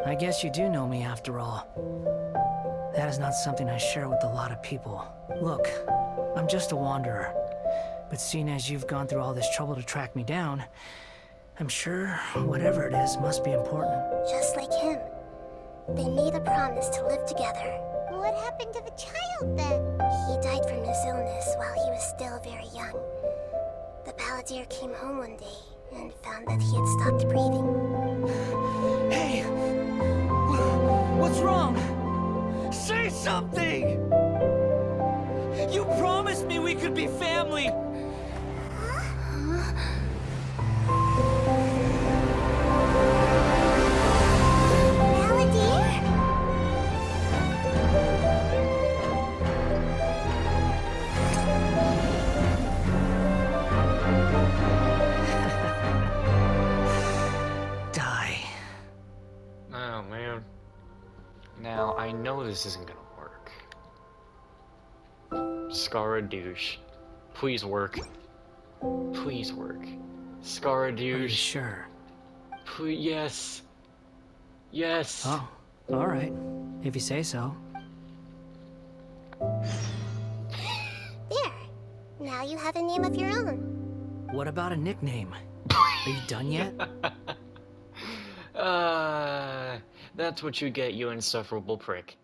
I guess you do know me after all. That is not something I share with a lot of people. Look, I'm just a wanderer. But seeing as you've gone through all this trouble to track me down, I'm sure whatever it is must be important. Just like him. They made a promise to live together. What happened to the child then? He died from his illness while he was still very young. The Balladeer came home one day and found that he had stopped breathing. Hey! What's wrong? Say something! You promised me we could be family! Oh man. Now, I know this isn't gonna work. Scaradouche. Please work. Please work. Scaradouche. Are you sure? Please, yes. Yes. Oh, alright. If you say so. There. Now you have a name of your own. What about a nickname? Are you done yet? That's what you get, you insufferable prick.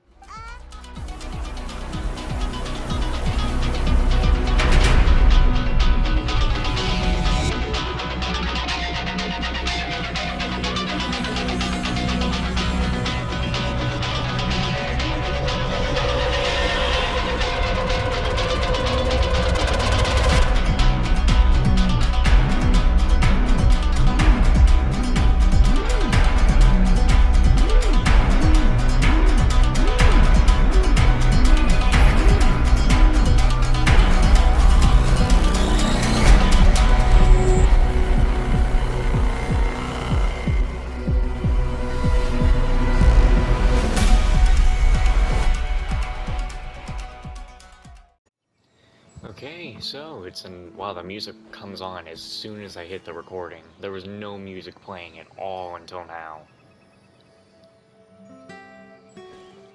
Okay, so while the music comes on as soon as I hit the recording. There was no music playing at all until now.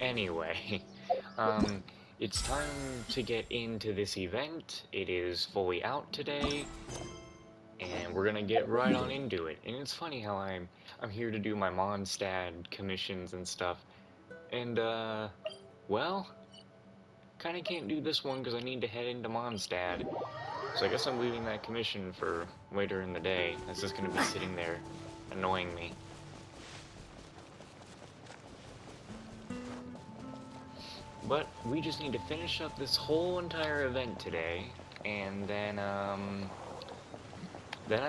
Anyway, it's time to get into this event. It is fully out today, and we're gonna get right on into it. And it's funny how I'm here to do my Mondstadt commissions and stuff, and well, kinda can't do this one because I need to head into Mondstadt. So I guess I'm leaving that commission for later in the day. It's just gonna be sitting there, annoying me. But we just need to finish up this whole entire event today, and then I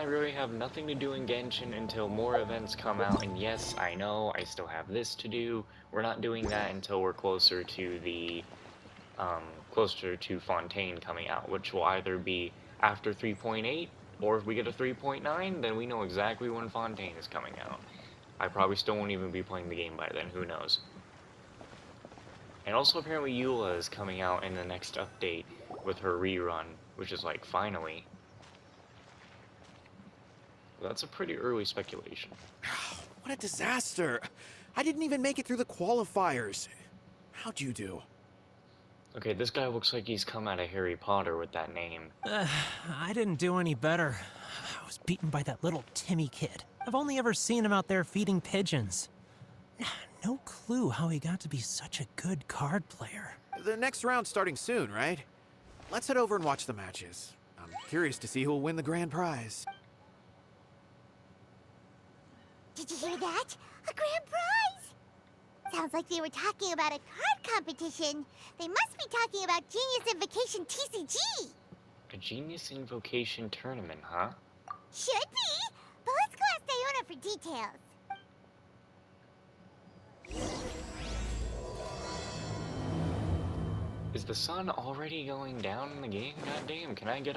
really have nothing to do in Genshin until more events come out. And yes, I know, I still have this to do. We're not doing that until we're closer to the closer to Fontaine coming out, which will either be after 3.8, or if we get a 3.9, then we know exactly when Fontaine is coming out. I probably still won't even be playing the game by then, who knows. And also apparently Eula is coming out in the next update with her rerun, which is like, finally. That's a pretty early speculation. What a disaster! I didn't even make it through the qualifiers. How'd you do? Okay, this guy looks like he's come out of Harry Potter with that name. I didn't do any better. I was beaten by that little Timmy kid. I've only ever seen him out there feeding pigeons. No clue how he got to be such a good card player. The next round's starting soon, right? Let's head over and watch the matches. I'm curious to see who'll win the grand prize. Did you hear that? A grand prize! Sounds like they were talking about a card competition. They must be talking about Genius Invocation TCG. A Genius Invocation tournament, huh? Should be, but let's go ask Diona for details. Is the sun already going down in the game? God damn, can I get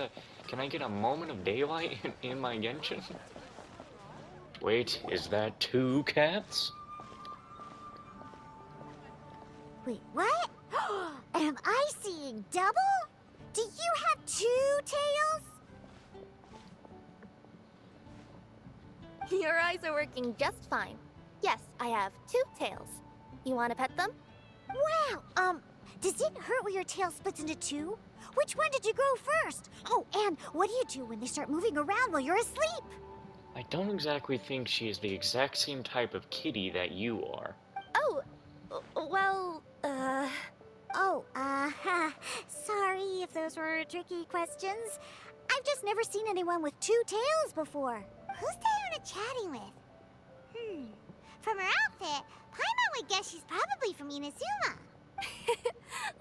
a moment of daylight in my Genshin? Wait, is that 2 cats? Wait, what? Am I seeing double? Do you have 2 tails? Your eyes are working just fine. Yes, I have 2 tails. You want to pet them? Wow, does it hurt when your tail splits into two? Which one did you grow first? Oh, and what do you do when they start moving around while you're asleep? I don't exactly think she is the exact same type of kitty that you are. Oh, well, sorry if those were tricky questions. I've just never seen anyone with two tails before. Who's Diona chatting with? From her outfit, Paimon would guess she's probably from Inazuma.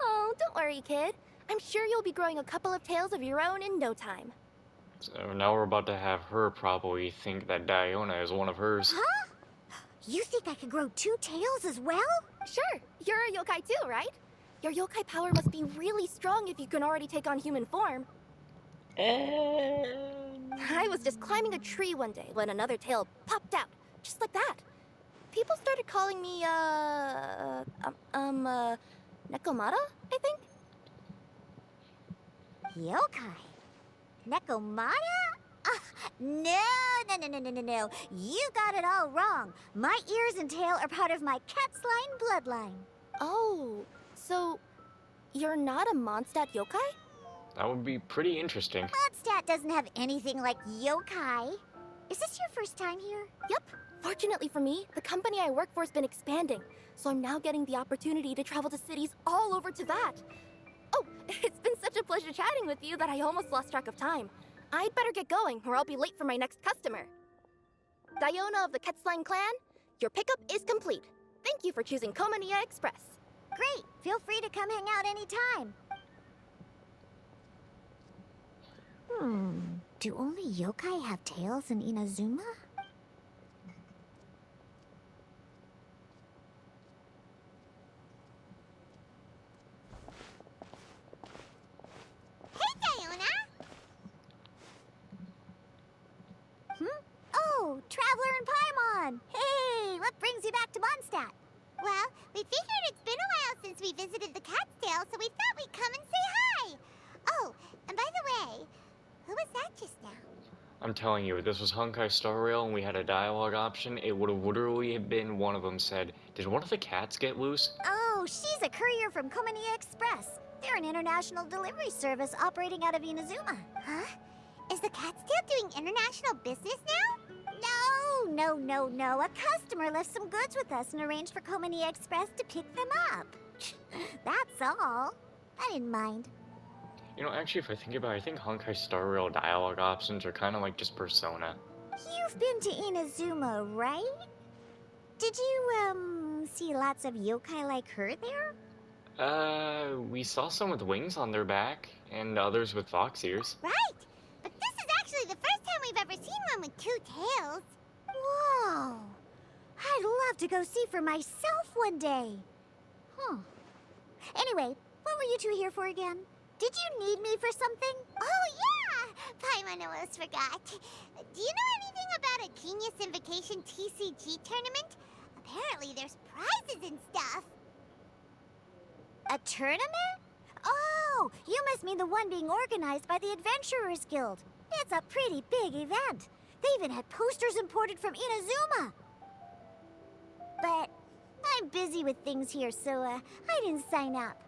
oh, don't worry, kid. I'm sure you'll be growing a couple of tails of your own in no time. So now we're about to have her probably think that Diona is one of hers. Huh? You think I could grow two tails as well? Sure, you're a yokai too, right? Your yokai power must be really strong if you can already take on human form. I was just climbing a tree one day when another tail popped out, just like that. People started calling me, Nekomata, I think? Yokai? Nekomata? No. You got it all wrong. My ears and tail are part of my cat's line bloodline. Oh, so you're not a Mondstadt yokai? That would be pretty interesting. Mondstadt doesn't have anything like yokai. Is this your first time here? Yep. Fortunately for me, the company I work for has been expanding, so I'm now getting the opportunity to travel to cities all over to that. Oh, it's been such a pleasure chatting with you that I almost lost track of time. I'd better get going, or I'll be late for my next customer. Diona of the Quetzline clan, your pickup is complete. Thank you for choosing Komania Express. Great. Feel free to come hang out anytime. Do only yokai have tails in Inazuma? Hey, Diona! Oh, Traveler and Paimon! Hey, what brings you back to Mondstadt? Well, we figured it's been a while since we visited the Cat's-tail, so we thought we'd come and say hi! Oh, and by the way, who was that just now? I'm telling you, if this was Honkai Star Rail and we had a dialogue option, it would have literally been one of them said, "Did one of the cats get loose?" Oh, she's a courier from Komania Express. They're an international delivery service operating out of Inazuma. Huh? Is the Cat's-tail doing international business now? No. A customer left some goods with us and arranged for Komania Express to pick them up. That's all. I didn't mind. You know, actually, if I think about it, I think Honkai Star Rail dialogue options are kind of like just Persona. You've been to Inazuma, right? Did you, see lots of yokai like her there? We saw some with wings on their back, and others with fox ears. Right! But this is actually the first time we've ever seen one with two tails. Whoa! I'd love to go see for myself one day. Anyway, what were you two here for again? Did you need me for something? Oh, yeah! Paimon almost forgot. Do you know anything about a Genius Invocation TCG tournament? Apparently there's prizes and stuff. A tournament? Oh, you must mean the one being organized by the Adventurers Guild. It's a pretty big event. They even had posters imported from Inazuma. But I'm busy with things here, so I didn't sign up.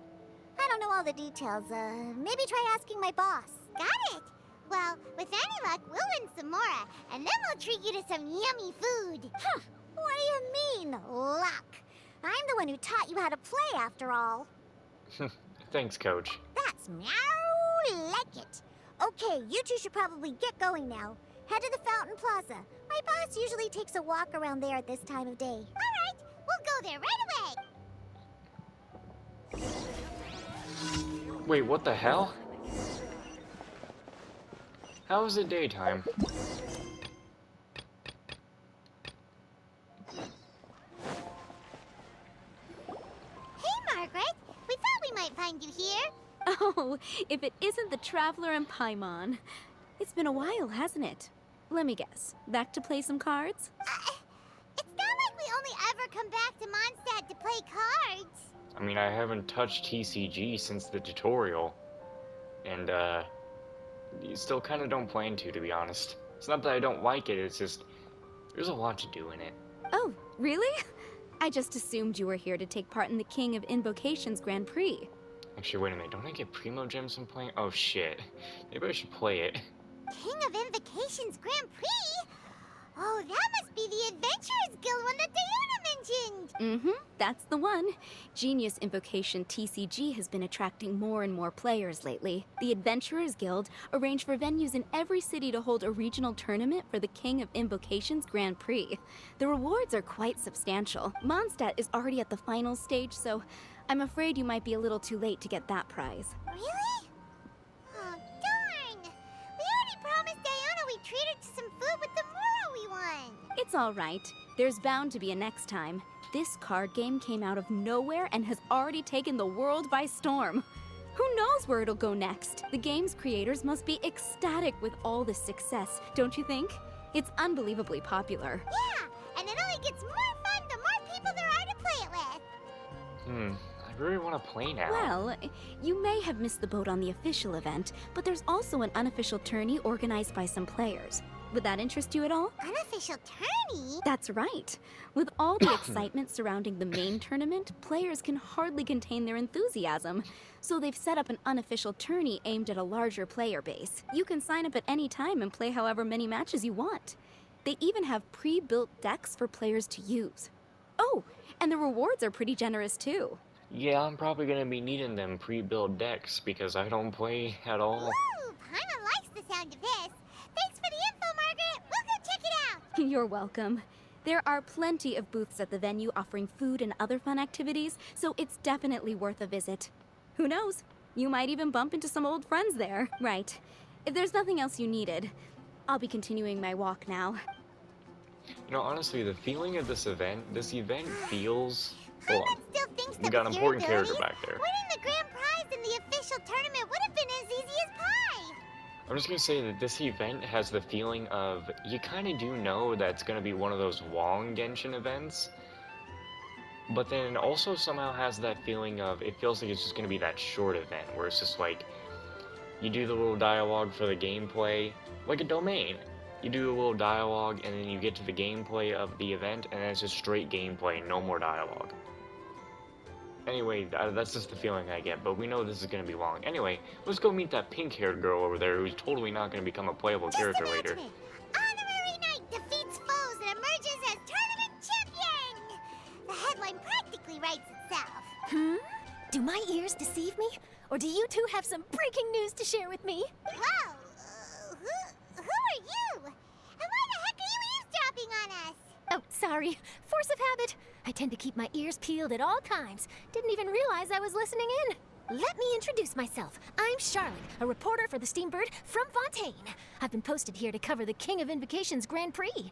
I don't know all the details. Maybe try asking my boss. Got it. Well, with any luck, we'll win some more, and then we'll treat you to some yummy food. Huh. What do you mean, luck? I'm the one who taught you how to play, after all. Thanks, Coach. That's meow like it. Okay, you two should probably get going now. Head to the Fountain Plaza. My boss usually takes a walk around there at this time of day. All right, we'll go there right away. Wait, what the hell? How is it daytime? Hey, Margaret. We thought we might find you here. Oh, if it isn't the Traveler and Paimon. It's been a while, hasn't it? Let me guess. Back to play some cards? It's not like we only ever come back to Mondstadt to play cards. I mean, I haven't touched TCG since the tutorial. And, you still kind of don't plan to be honest. It's not that I don't like it, it's just, there's a lot to do in it. Oh, really? I just assumed you were here to take part in the King of Invocations Grand Prix. Actually, wait a minute. Don't I get Primo Gems from playing? Oh, shit. Maybe I should play it. King of Invocations Grand Prix? Oh, that must be the Adventurers Guild one that Diana mentioned! Mm-hmm, that's the one. Genius Invocation TCG has been attracting more and more players lately. The Adventurers Guild arranged for venues in every city to hold a regional tournament for the King of Invocations Grand Prix. The rewards are quite substantial. Mondstadt is already at the final stage, so I'm afraid you might be a little too late to get that prize. Really? Oh, darn! We already promised Diana we'd treat her to some food with the Mora we won! It's all right. There's bound to be a next time. This card game came out of nowhere and has already taken the world by storm. Who knows where it'll go next? The game's creators must be ecstatic with all this success, don't you think? It's unbelievably popular. Yeah, and it only gets more fun the more people there are to play it with. I really want to play now. Well, you may have missed the boat on the official event, but there's also an unofficial tourney organized by some players. Would that interest you at all? Unofficial tourney? That's right. With all the excitement surrounding the main tournament, players can hardly contain their enthusiasm. So they've set up an unofficial tourney aimed at a larger player base. You can sign up at any time and play however many matches you want. They even have pre-built decks for players to use. Oh, and the rewards are pretty generous too. Yeah, I'm probably gonna be needing them pre-built decks because I don't play at all. Ooh, Paimon likes the sound of this. Thanks for the info, Margaret. We'll go check it out. You're welcome. There are plenty of booths at the venue offering food and other fun activities, so it's definitely worth a visit. Who knows? You might even bump into some old friends there. Right. If there's nothing else you needed, I'll be continuing my walk now. You know, honestly, the feeling of this event feels... Hold Paimon on. still thinks We that got an with your important character abilities, back there. winning the grand prize in the official tournament would have been as easy as pie. I'm just gonna say that this event has the feeling of, you kinda do know that it's gonna be one of those long Genshin events, but then it also somehow has that feeling of, it feels like it's just gonna be that short event, where it's just like, you do the little dialogue for the gameplay, like a domain. You do a little dialogue, and then you get to the gameplay of the event, and then it's just straight gameplay, no more dialogue. Anyway, that's just the feeling I get, but we know this is going to be long. Anyway, let's go meet that pink-haired girl over there who's totally not going to become a playable character later. Imagine it. Honorary Knight defeats foes and emerges as tournament champion! The headline practically writes itself. Do my ears deceive me? Or do you two have some breaking news to share with me? Whoa! Who are you? And why the heck are you eavesdropping on us? Oh, sorry. Force of habit. I tend to keep my ears peeled at all times. Didn't even realize I was listening in. Let me introduce myself. I'm Charlotte, a reporter for the Steambird from Fontaine. I've been posted here to cover the King of Invocations Grand Prix.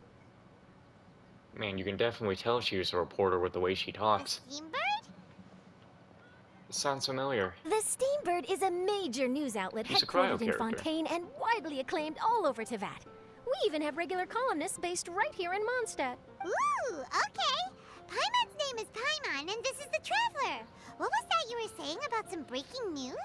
Man, you can definitely tell she was a reporter with the way she talks. Steambird? It sounds familiar. The Steambird is a major news outlet He's a cryo headquartered in character. Fontaine and widely acclaimed all over Tevat. We even have regular columnists based right here in Mondstadt. Ooh, okay. Paimon's name is Paimon, and this is the Traveler. What was that you were saying about some breaking news?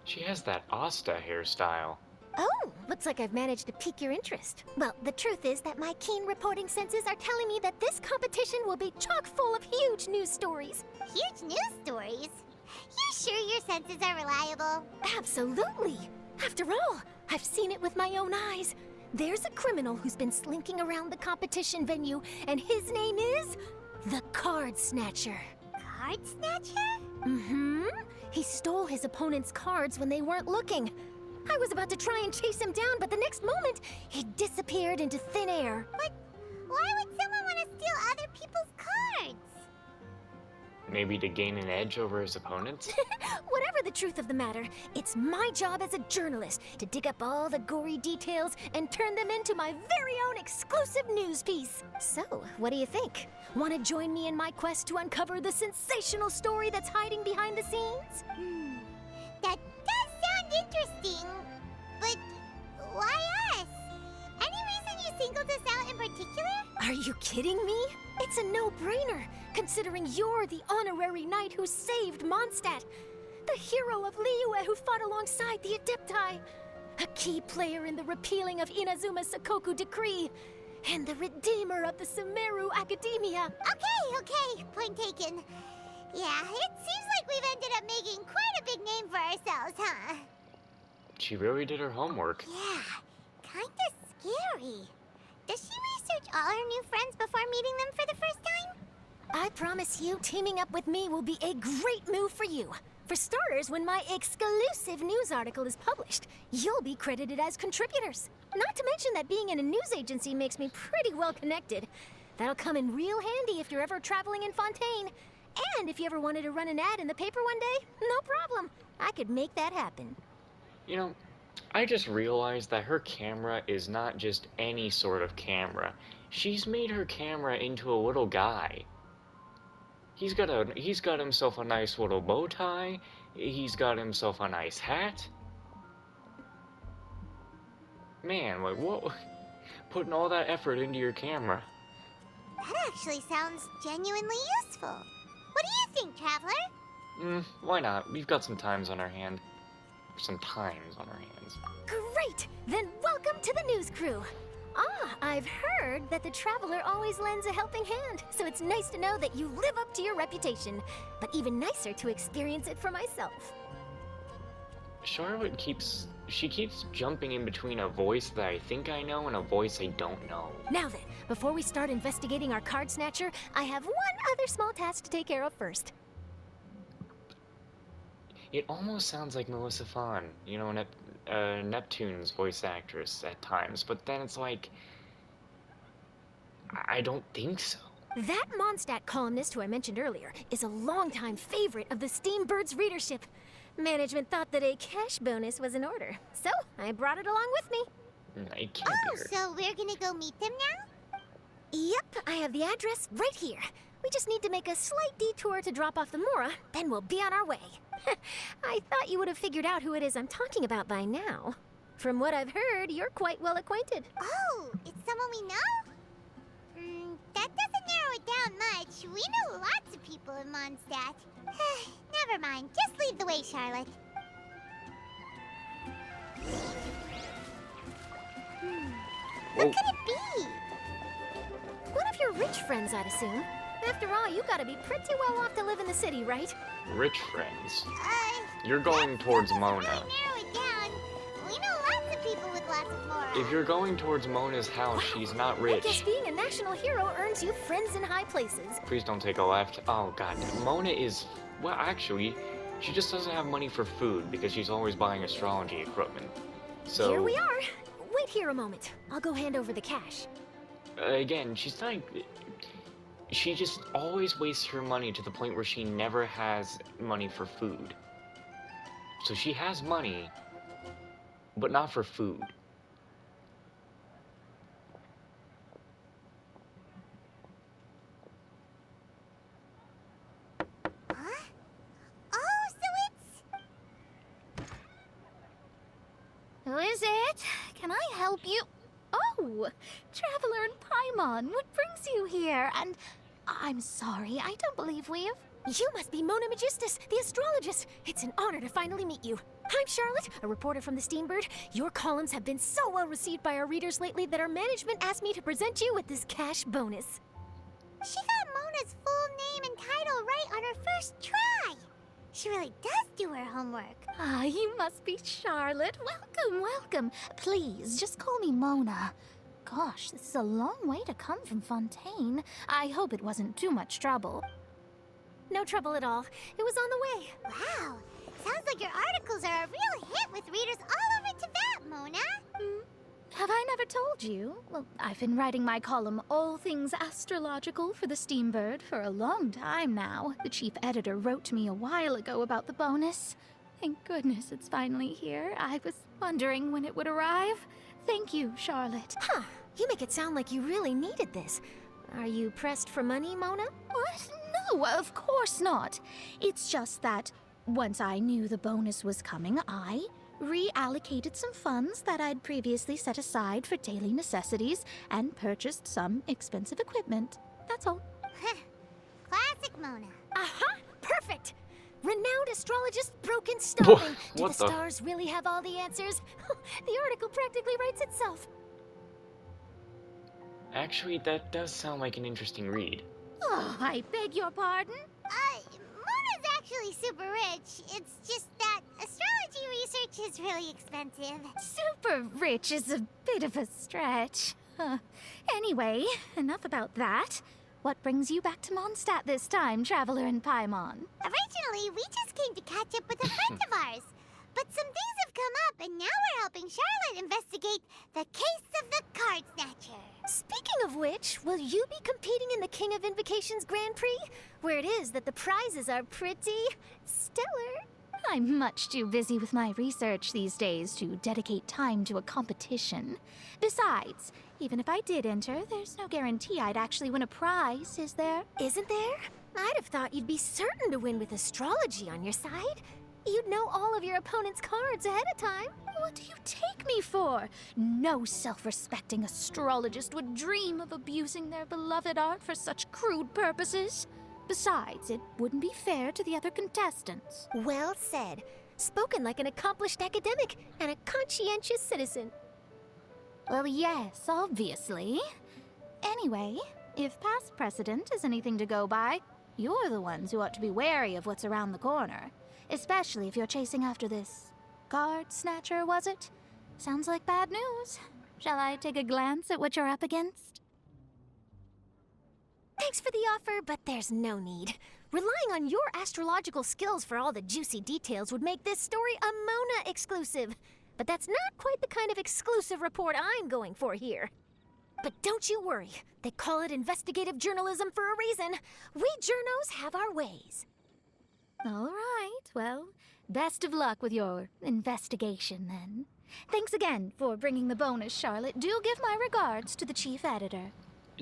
She has that Asta hairstyle. Oh, looks like I've managed to pique your interest. Well, the truth is that my keen reporting senses are telling me that this competition will be chock full of huge news stories. Huge news stories? You sure your senses are reliable? Absolutely. After all, I've seen it with my own eyes. There's a criminal who's been slinking around the competition venue, and his name is the Card Snatcher. Card Snatcher? Mm-hmm. He stole his opponent's cards when they weren't looking. I was about to try and chase him down, but the next moment, he disappeared into thin air. But why would someone want to steal other people's cards? Maybe to gain an edge over his opponents? Whatever the truth of the matter, it's my job as a journalist to dig up all the gory details and turn them into my very own exclusive news piece. So, what do you think? Want to join me in my quest to uncover the sensational story that's hiding behind the scenes? That does sound interesting. But why us? Any reason you singled us out in particular? Are you kidding me? It's a no-brainer, considering you're the honorary knight who saved Mondstadt, the hero of Liyue who fought alongside the Adepti, a key player in the repealing of Inazuma's Sakoku decree, and the redeemer of the Sumeru Academia. Okay, point taken. Yeah, it seems like we've ended up making quite a big name for ourselves, huh? She really did her homework. Yeah, kinda scary. Does she research all her new friends before meeting them for the first time? I promise you, teaming up with me will be a great move for you. For starters, when my exclusive news article is published, you'll be credited as contributors. Not to mention that being in a news agency makes me pretty well connected. That'll come in real handy if you're ever traveling in Fontaine. And if you ever wanted to run an ad in the paper one day, no problem. I could make that happen. You know, I just realized that her camera is not just any sort of camera. She's made her camera into a little guy. He's got himself a nice little bow tie. He's got himself a nice hat. Man, like, what? Putting all that effort into your camera. That actually sounds genuinely useful. What do you think, Traveler? Why not? We've got some times on our hand. Some times on our hands. Great! Then welcome to the news crew. I've heard that the Traveler always lends a helping hand, so it's nice to know that you live up to your reputation. But even nicer to experience it for myself. Charlotte keeps jumping in between a voice that I think I know and a voice I don't know. Now then, before we start investigating our card snatcher, I have one other small task to take care of first. It almost sounds like Melissa Fawn, you know, Neptune's voice actress at times, but then it's like, I don't think so. That Mondstadt columnist who I mentioned earlier is a longtime favorite of the Steambird's readership. Management thought that a cash bonus was in order, so I brought it along with me. It can't be her. So we're gonna go meet them now? Yep, I have the address right here. We just need to make a slight detour to drop off the Mora, then we'll be on our way. I thought you would have figured out who it is I'm talking about by now. From what I've heard, you're quite well acquainted. Oh, it's someone we know? That doesn't narrow it down much. We know lots of people in Mondstadt. Never mind. Just lead the way, Charlotte. What could it be? One of your rich friends, I'd assume. After all, you gotta be pretty well off to live in the city, right? Rich friends. You're going towards Mona. Really narrow it down. We know lots of people with lots of Mora. If you're going towards Mona's house, she's not I guess rich. being a national hero earns you friends in high places. Please don't take a left. Oh god, Mona is, well, actually, she just doesn't have money for food because she's always buying astrology equipment. So Here we are. Wait here a moment. I'll go hand over the cash. again, she's not. She just always wastes her money to the point where she never has money for food. So she has money, but not for food. Huh? Oh, so it's... Who is it? Can I help you? Oh, Traveler and Paimon, what brings you here? And I'm sorry, I don't believe we've... You must be Mona Magistus, the astrologist. It's an honor to finally meet you. I'm Charlotte, a reporter from the Steambird. Your columns have been so well received by our readers lately that our management asked me to present you with this cash bonus. She got Mona's full name and title right on her first try. She really does do her homework. Ah, you must be Charlotte. Welcome, welcome. Please, just call me Mona. Gosh, this is a long way to come from Fontaine. I hope it wasn't too much trouble. No trouble at all. It was on the way. Wow, sounds like your articles are a real hit with readers all over Tibet, Mona. Have I never told you? Well, I've been writing my column, All Things Astrological, for the Steambird for a long time now. The chief editor wrote to me a while ago about the bonus. Thank goodness it's finally here. I was wondering when it would arrive. Thank you, Charlotte. Huh. You make it sound like you really needed this. Are you pressed for money, Mona? What? No, of course not. It's just that once I knew the bonus was coming, I reallocated some funds that I'd previously set aside for daily necessities and purchased some expensive equipment. That's all. Classic Mona. Aha! Perfect! Renowned astrologist Broken Starling. Do What the the? stars really have all the answers? The article practically writes itself. Actually, that does sound like an interesting read. Oh, I beg your pardon? Mona's actually super rich. It's just that astrology research is really expensive. Super rich is a bit of a stretch. Anyway, enough about that. What brings you back to Mondstadt this time, Traveler in Paimon? Originally, we just came to catch up with a friend of ours. But some things have come up, and now we're helping Charlotte investigate the case of the Card Snatcher. Speaking of which, will you be competing in the King of Invocations Grand Prix? Where it is that the prizes are pretty stellar. I'm much too busy with my research these days to dedicate time to a competition. Besides, even if I did enter, there's no guarantee I'd actually win a prize, is there? Isn't there? I'd have thought you'd be certain to win with astrology on your side. You'd know all of your opponent's cards ahead of time. What do you take me for? No self-respecting astrologist would dream of abusing their beloved art for such crude purposes. Besides, it wouldn't be fair to the other contestants. Well said. Spoken like an accomplished academic and a conscientious citizen. Well, yes, obviously. Anyway, if past precedent is anything to go by, you're the ones who ought to be wary of what's around the corner. Especially if you're chasing after this card snatcher, was it? Sounds like bad news. Shall I take a glance at what you're up against? Thanks for the offer, but there's no need. Relying on your astrological skills for all the juicy details would make this story a Mona exclusive. But that's not quite the kind of exclusive report I'm going for here. But don't you worry. They call it investigative journalism for a reason. We journos have our ways. All right, well, best of luck with your investigation, then. Thanks again for bringing the bonus, Charlotte. Do give my regards to the chief editor.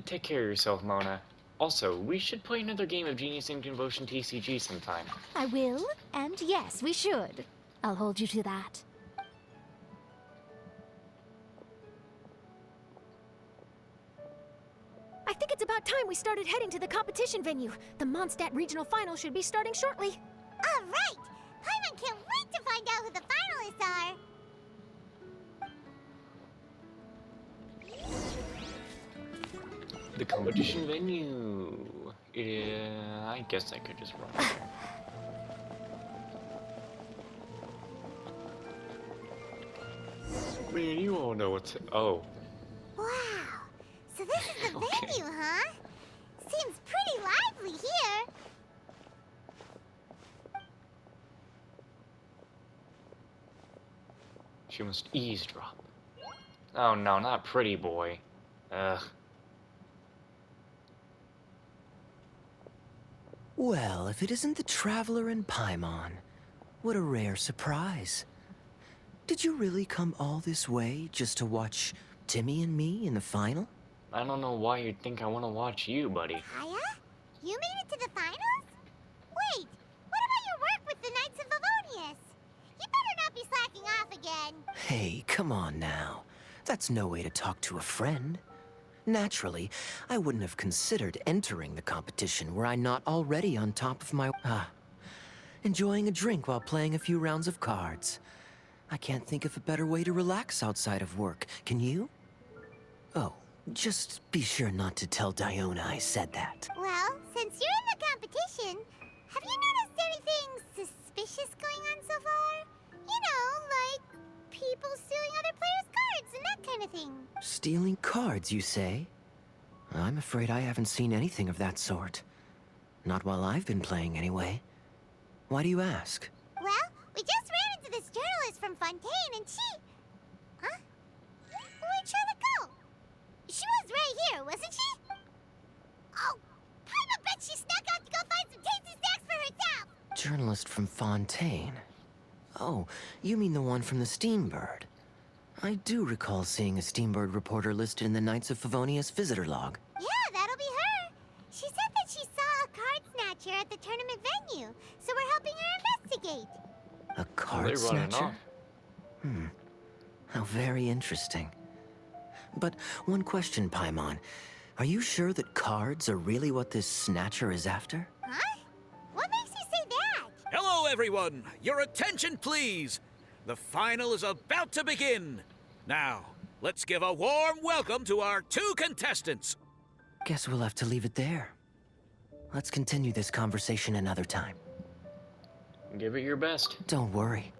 Take care of yourself, Mona. Also, we should play another game of Genius in Devotion TCG sometime. I will, and yes, we should. I'll hold you to that. I think it's about time we started heading to the competition venue. The Mondstadt Regional Final should be starting shortly. All right! Paimon can't wait to find out who the finalists are. The competition venue. Yeah, I guess I could just run there. Man, you all know what's... Oh. Wow! So this is the Okay. venue, huh? Seems pretty lively here. She must eavesdrop. Oh no, not pretty boy. Ugh. Well, if it isn't the Traveler in Paimon, what a rare surprise. Did you really come all this way just to watch Timmy and me in the final? I don't know why you'd think I want to watch you, buddy. Kaya? You made it to the finals? Wait, what about your work with the Knights of Favonius? You better not be slacking off again. Hey, come on now. That's no way to talk to a friend. Naturally, I wouldn't have considered entering the competition were I not already on top of my... enjoying a drink while playing a few rounds of cards. I can't think of a better way to relax outside of work, can you? Oh, just be sure not to tell Diona I said that. Well, since you're in the competition, have you noticed anything suspicious going on so far? You know, like people stealing other players' cards and that kind of thing. Stealing cards, you say? I'm afraid I haven't seen anything of that sort. Not while I've been playing, anyway. Why do you ask? Well, we just ran into this journalist from Fontaine and she... Huh? Where'd Charlotte go? She was right here, wasn't she? Oh, I bet she snuck out to go find some tasty snacks for herself. Journalist from Fontaine. Oh, you mean the one from the Steambird. I do recall seeing a Steambird reporter listed in the Knights of Favonius visitor log. Yeah, that'll be her. She said that she saw a card snatcher at the tournament venue, so we're helping her investigate. A card They're running snatcher? off. How very interesting. But one question, Paimon. Are you sure that cards are really what this snatcher is after? Huh? What makes you say that? Hello, everyone! Your attention, please! The final is about to begin! Now, Let's give a warm welcome to our 2 contestants. Guess we'll have to leave it there. Let's continue this conversation another time. Give it your best. Don't worry.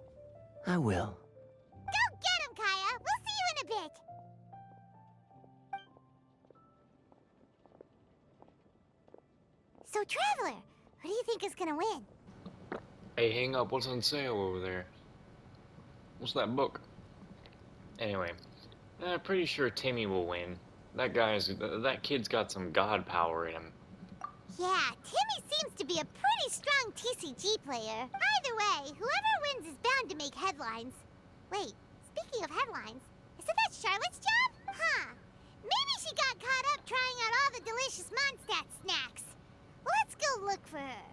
I will. Go get him, Kaya! We'll see you in a bit! So, Traveler, who do you think is gonna win? Hey, hang up. What's on sale over there? What's that book? Anyway, pretty sure Timmy will win. That kid's got some god power in him. Yeah, Timmy seems to be a pretty strong TCG player. Either way, whoever wins is bound to make headlines. Wait, speaking of headlines, isn't that Charlotte's job? Huh. Maybe she got caught up trying out all the delicious Mondstadt snacks. Let's go look for her.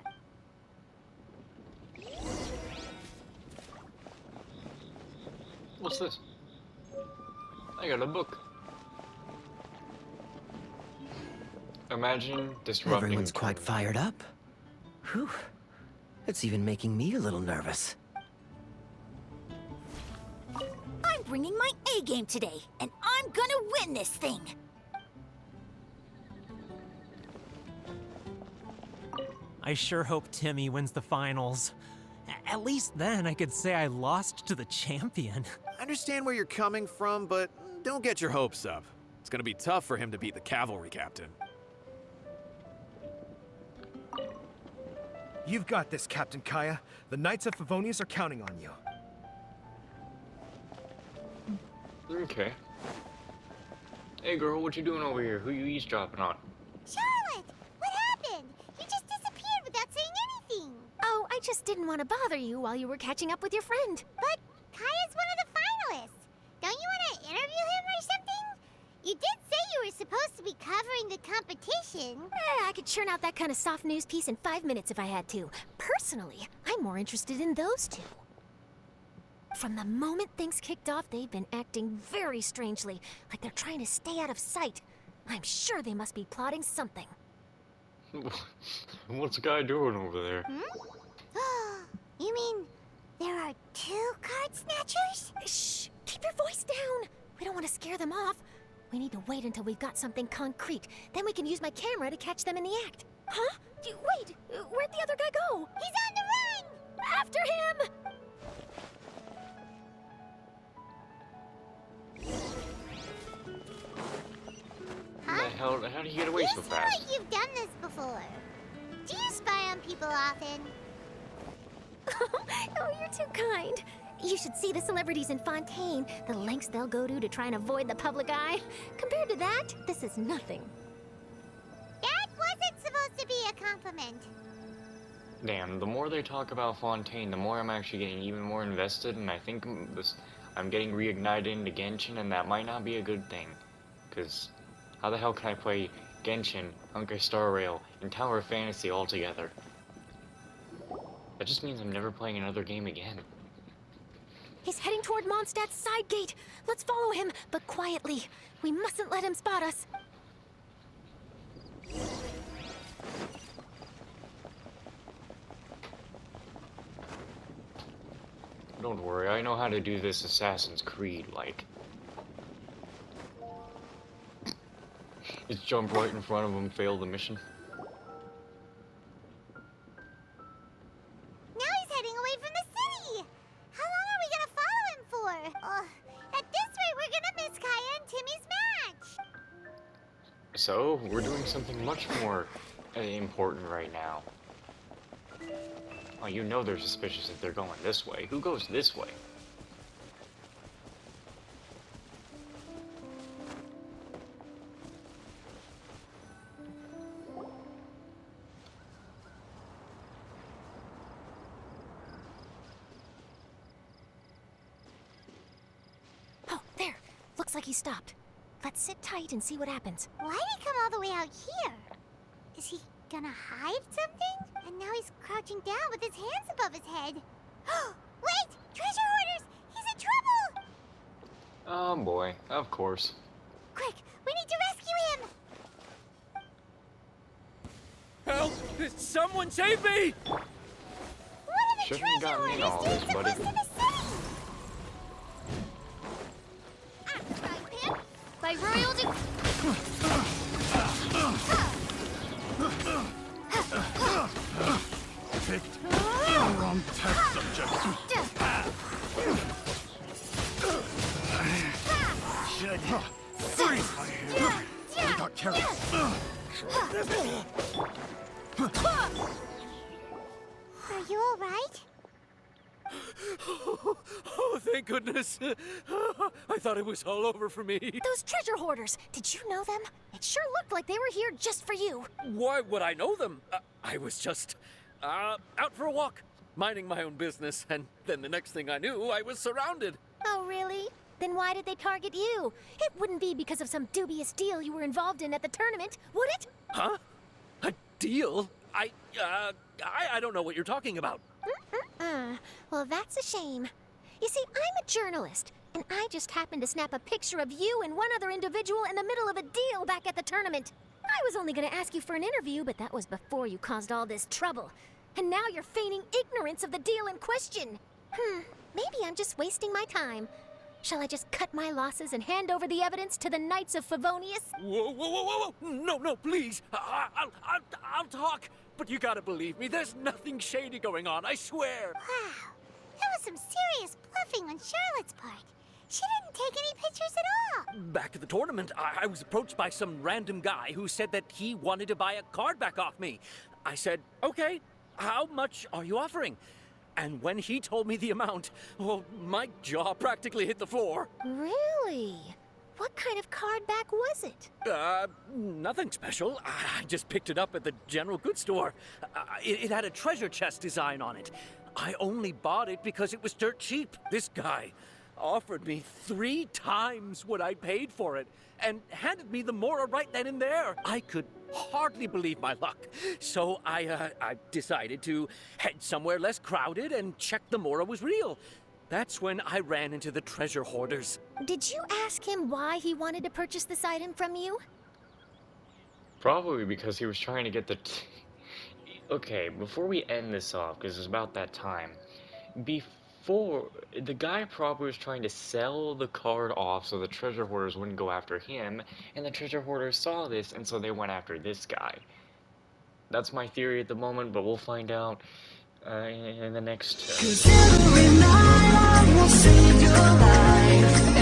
What's this? I got a book. Imagine disrupting... Everyone's quite fired up. Whew. It's even making me a little nervous. I'm bringing my A game today, and I'm gonna win this thing. I sure hope Timmy wins the finals. At least then I could say I lost to the champion. I understand where you're coming from, but don't get your hopes up. It's gonna be tough for him to beat the cavalry captain. You've got this, Captain Kaya. The Knights of Favonius are counting on you. Okay. Hey girl, what you doing over here? Who you eavesdropping on? Charlotte! What happened? You just disappeared without saying anything. Oh, I just didn't want to bother you while you were catching up with your friend. But Kaya's one of the finalists. Don't you want to interview him or something? You did say you were supposed to be covering the competition. I could churn out that kind of soft news piece in 5 minutes if I had to. Personally, I'm more interested in those two. From the moment things kicked off, they've been acting very strangely, like they're trying to stay out of sight. I'm sure they must be plotting something. What's the guy doing over there? You mean there are 2 card snatchers? Shh! Keep your voice down! We don't want to scare them off. We need to wait until we've got something concrete. Then we can use my camera to catch them in the act. Huh? Wait! Where'd the other guy go? He's on the run! After him! How did he get away so You fast? seem like you've done this before. Do you spy on people often? Oh, you're too kind. You should see the celebrities in Fontaine, the lengths they'll go to try and avoid the public eye. Compared to that, this is nothing. That wasn't supposed to be a compliment. Damn, the more they talk about Fontaine, the more I'm actually getting even more invested, and I think I'm getting reignited into Genshin, and that might not be a good thing. Because how the hell can I play Genshin, Honkai Star Rail, and Tower of Fantasy all together? That just means I'm never playing another game again. He's heading toward Mondstadt's side gate. Let's follow him, but quietly. We mustn't let him spot us. Don't worry, I know how to do this Assassin's Creed-like. Just jump right in front of him, fail the mission. Now he's heading away from the city. How long are we gonna follow him for? At this rate, we're gonna miss Kaya and Timmy's match. So, we're doing something much more important right now. Oh, you know they're suspicious if they're going this way. Who goes this way? Oh, there. Looks like he stopped. Let's sit tight and see what happens. Why'd he come all the way out here? Is he gonna hide something? And now he's crouching down with his hands above his head. Wait! Treasure hoarders! He's in trouble! Oh boy, of course. Quick! We need to rescue him! Help! Someone save me! What are the Shouldn't have treasure gotten in hoarders all doing this, so buddy. close to the city? I'm trying should. Freeze my hand. You got careless. Are you alright? Oh, thank goodness. I thought it was all over for me. Those treasure hoarders, did you know them? It sure looked like they were here just for you. Why would I know them? I was just out for a walk, minding my own business, and then the next thing I knew, I was surrounded. Oh, really? Then why did they target you? It wouldn't be because of some dubious deal you were involved in at the tournament, would it? Huh? A deal? I don't know what you're talking about. Well, that's a shame. You see, I'm a journalist, and I just happened to snap a picture of you and one other individual in the middle of a deal back at the tournament. I was only going to ask you for an interview, but that was before you caused all this trouble. And now you're feigning ignorance of the deal in question. Maybe I'm just wasting my time. Shall I just cut my losses and hand over the evidence to the Knights of Favonius? Whoa. No, please. I'll talk. But you gotta believe me, there's nothing shady going on, I swear. Wow. That was some serious bluffing on Charlotte's part. She didn't take any pictures at all. Back at the tournament, I was approached by some random guy who said that he wanted to buy a card back off me. I said, okay, how much are you offering? And when he told me the amount, oh, my jaw practically hit the floor. Really? What kind of card back was it? Nothing special. I just picked it up at the general goods store. It had a treasure chest design on it. I only bought it because it was dirt cheap. This guy offered me 3 times what I paid for it and handed me the Mora right then and there. I could hardly believe my luck. So I decided to head somewhere less crowded and check the Mora was real. That's when I ran into the treasure hoarders. Did you ask him why he wanted to purchase this item from you? Probably because he was trying to get the... Okay, before we end this off, because it's about that time, before... The guy probably was trying to sell the card off so the treasure hoarders wouldn't go after him, and the treasure hoarders saw this, and so they went after this guy. That's my theory at the moment, but we'll find out in the next... 'Cause every night I will save your life.